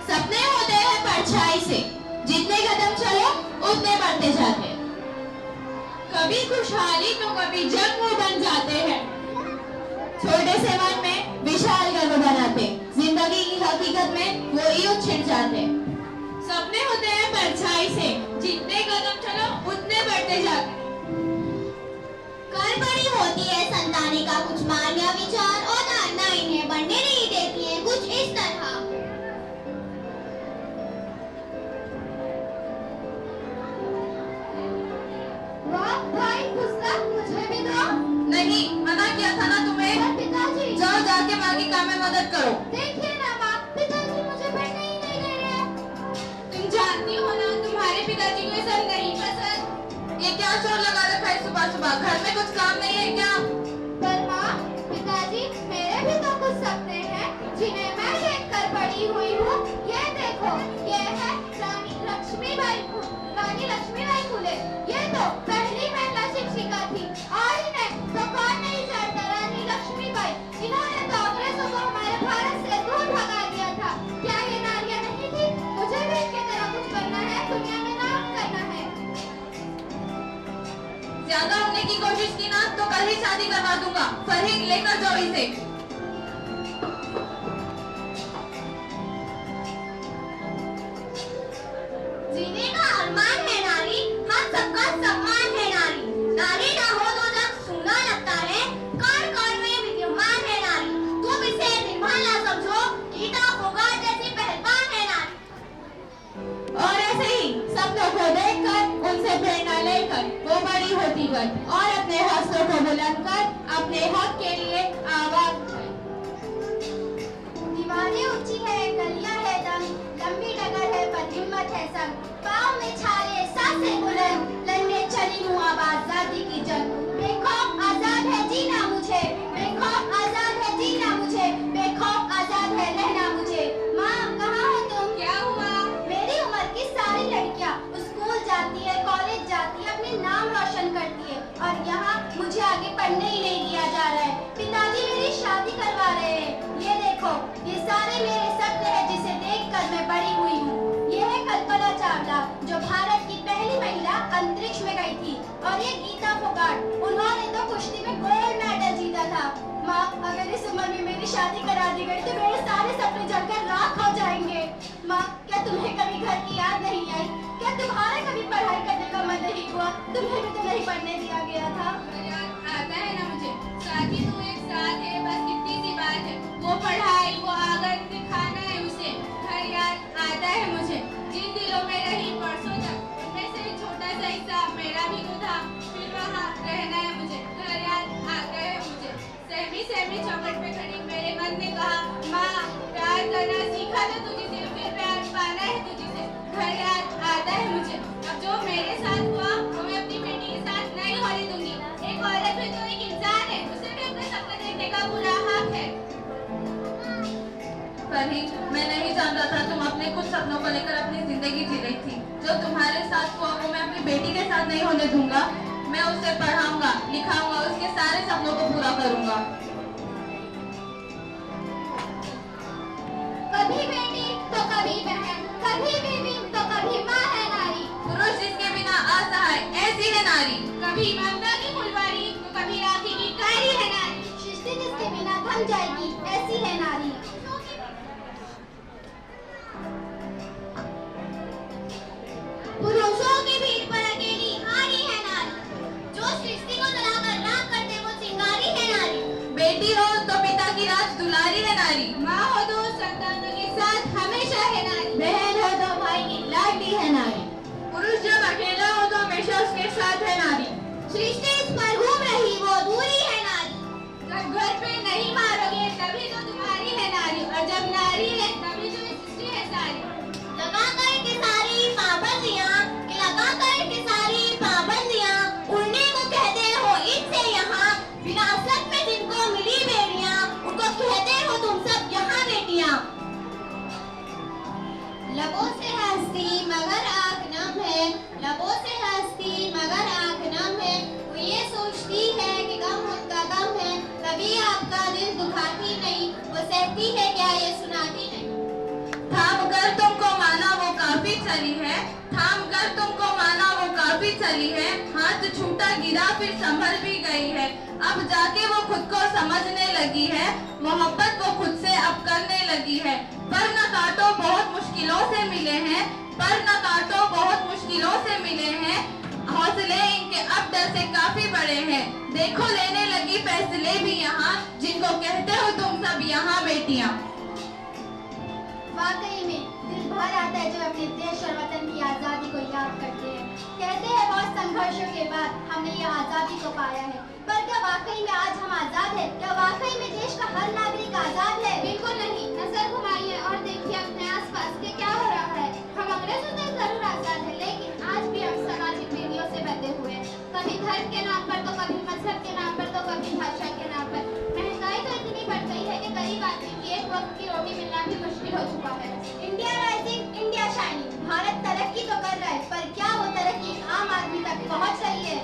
सपने होते हैं परछाई से, जितने कदम चलो उतने बढ़ते जाते। कभी खुशहाली तो कभी जंग बन जाते हैं। छोटे से मन में विशाल गर्व बनाते, जिंदगी की हकीकत में वो यूं छिड़ जाते। सपने होते हैं परछाई से, जितने कदम चलो उतने बढ़ते जाते। गड़बड़ी होती है संताने का कुछ मान या विचार, और धारणा इन्हें बढ़ने नहीं देती है कुछ इस तरह। वाह भाई, पुस्तक मुझे भी दो। नहीं, मना किया था ना तुम्हें। पिताजी, जाओ जाके बाकी काम में मदद करो। देखिए ना माँ, पिताजी मुझे पढ़ने ही नहीं दे रहे। तुम जानती हो ना, तुम्हारे पिताजी को ये सब नहीं पसंद। ये क्या शोर लगा रखा है सुबह सुबह? घर में कुछ काम नहीं है क्या? पर माँ, पिताजी, मेरे भी तो कुछ सपने हैं जिन्हें मैं देखकर बड़ी हुई हूँ। ये देखो, ये है रानी लक्ष्मीबाई फुले। ये तो पहली महिला शिक्षिका थी, और इन्हें तो कौन नहीं जानता, रानी लक्ष्मीबाई। इन्होंने तो अंग्रेजों को हमारे भारत से दूर भगा दिया था। क्या ये नारियां नहीं थी? मुझे भी इनकी तरह कुछ करना है, दुनिया में नाम करना है। ज्यादा होने की कोशिश की ना तो कल ही शादी करवा दूंगा। फरीद, लेकर जाओ इसे। जीने का अरमान है नारी, हम सबका सम्मान है नारी। नारी ना हो तो जग सूना लगता है, कण कण में विद्यमान है नारी। तुम इसे निर्मल ना समझो, गीता फोगाट जैसी पहलवान है नारी। और ऐसे ही सपनों को देखकर, उनसे प्रेरणा लेकर वो बड़ी होती गई और अपने हौसलों को बुलंद कर अपने हक के लिए आवाज उठाई। दीवारें ऊंची है, गलियां है दंग, लंबी डगर है पर हिम्मत है संग। पाँव में छाले, सांसें बुलंद, लड़ने चली हूँ अब आजादी की जंग। बेखौफ आजाद है जीना मुझे, बेखौफ आजाद है जीना मुझे, बेखौफ आजाद है रहना मुझे। माँ, कहाँ हो तुम? क्या हुआ? मेरी उम्र की सारी लड़कियाँ स्कूल जाती है, कॉलेज जाती है, अपने नाम रोशन करती है, और यहाँ मुझे आगे पढ़ने ही नहीं दिया जा रहा है। पिताजी मेरी शादी करवा रहे हैं। ये देखो, ये सारे मेरे सपने हैं जिसे देखकर मैं बड़ी हुई हूँ। ये है कल्पना चावला, जो भारत की पहली महिला अंतरिक्ष में गई थी, और ये गीता फोगाट, उन्होंने तो कुश्ती में गोल्ड मेडल जीता था। माँ, अगर इस उम्र में मेरी शादी करा दी गई तो मेरे सारे सपने जलकर राख हो जाएंगे। माँ, क्या तुम्हें कभी घर की याद नहीं आई? क्या तुम्हारा कभी पढ़ाई करने का मन नहीं हुआ? तुम्हें भी तो नहीं पढ़ने दिया गया था। याद आता है ना मुझे, शादी तो एक साथ है, बस कितनी सी बात है। वो पढ़ाई, वो आंगन दिखाना है उसे। घर याद आता है मुझे, जिन दिलों में रही परसों तक, उनमें से छोटा सा हिस्सा मेरा भी तो था। फिर वहाँ रहना है मुझे। घर याद आता है मुझे। सहमी चौखट पे खड़ी मेरे मन ने कहा, माँ, प्यार करना सीखा था तुझसे, फिर प्यार पाना है तुझसे। घर याद आता है मुझे। अब जो मेरे साथ हुआ वो मैं अपनी बेटी के साथ नहीं होने दूंगी। एक औरत भी तो एक इंसान है, उसे भी अपने सपने देखने का पूरा हक है। फरीद, मैं नहीं जानता था तुम अपने कुछ सपनों को लेकर अपनी जिंदगी जी रही थी। जो तुम्हारे साथ हुआ वो मैं अपनी बेटी के साथ नहीं होने दूंगा। मैं उसे पढ़ाऊंगा, लिखाऊंगा, उसके सारे सपनों को पूरा करूंगा। कभी बेटी तो कभी बहन, कभी बीवी तो कभी माँ है नारी। पुरुष जिसके बिना असहाय, ऐसी है नारी। कभी ममता की फुलवारी तो कभी राखी की कारी है नारी। सृष्टि जिसके बिना थम जाएगी, ऐसी है नारी। पुरुषों की भीड़ पर अकेली हारी है नारी। जो सृष्टि को जलाकर राख कर दे वो चिंगारी है नारी। बेटी हो तो पिता की राज दुलारी है नारी। माँ हो तो संतानों के साथ हमेशा है नारी। बहन हो तो भाई की लाडली है नारी। पुरुष जब अकेला हो तो हमेशा उसके साथ है नारी। सृष्टि इस पर घूम रही वो दूरी है नारी। जब घर पे नहीं मारोगे तभी तो तुम्हारी है नारी, और जब नारी है तभी तो ये सृष्टि है सारी। लगा कर के सारी पाबंदियाँ, लगा कर के सारी पाबंदियाँ, उड़ने को कहते हो इनसे यहाँ। विरासत में जिनको मिली बेटियाँ, उनको कहते हो तुम सब यहाँ बेटियाँ। लबों से हंसती मगर आँख नम है, लबों से हंसती मगर आँख नम है। वो ये सोचती है कि गम उनका गम है, तभी आपका चली है, थाम कर तुमको माना वो काफी चली है, हाथ छूटा गिरा फिर संभल भी गई है, अब जाके वो खुद को समझने लगी है, मोहब्बत वो खुद से अब करने लगी है। पर न कांटो बहुत मुश्किलों से मिले हैं, पर न कांटो बहुत मुश्किलों से मिले हैं, हौसले इनके अब डर से काफी बड़े हैं, देखो लेने लगी फैसले भी यहाँ, जिनको कहते हो तुम सब यहाँ बेटियाँ। वाकई में दिल भर आता है जब अपने देश और वतन की आज़ादी को याद करते हैं। कहते हैं बहुत संघर्षों के बाद हमने ये आज़ादी को पाया है, पर क्या वाकई में आज हम आज़ाद हैं? क्या वाकई में देश का हर नागरिक आज़ाद है? बिल्कुल नहीं। नजर घुमाइए और देखिए अपने आसपास के क्या हो रहा है। हम अंग्रेजों से जरूर आज़ाद है, लेकिन आज भी हम सामाजिक वीडियो से बंधे हुए हैं, कभी धर्म के नाम पर तो कभी मजहब के नाम पर तो कभी भाषा के नाम पर। महंगाई तो इतनी बढ़ गई है कि गरीब आदमी की एक वक्त की रोटी मिलना भी मुश्किल हो चुका है। India rising, India shining. Bharat तरक्की तो कर रहा है, पर क्या वो तरक्की आम आदमी तक पहुंच रही है?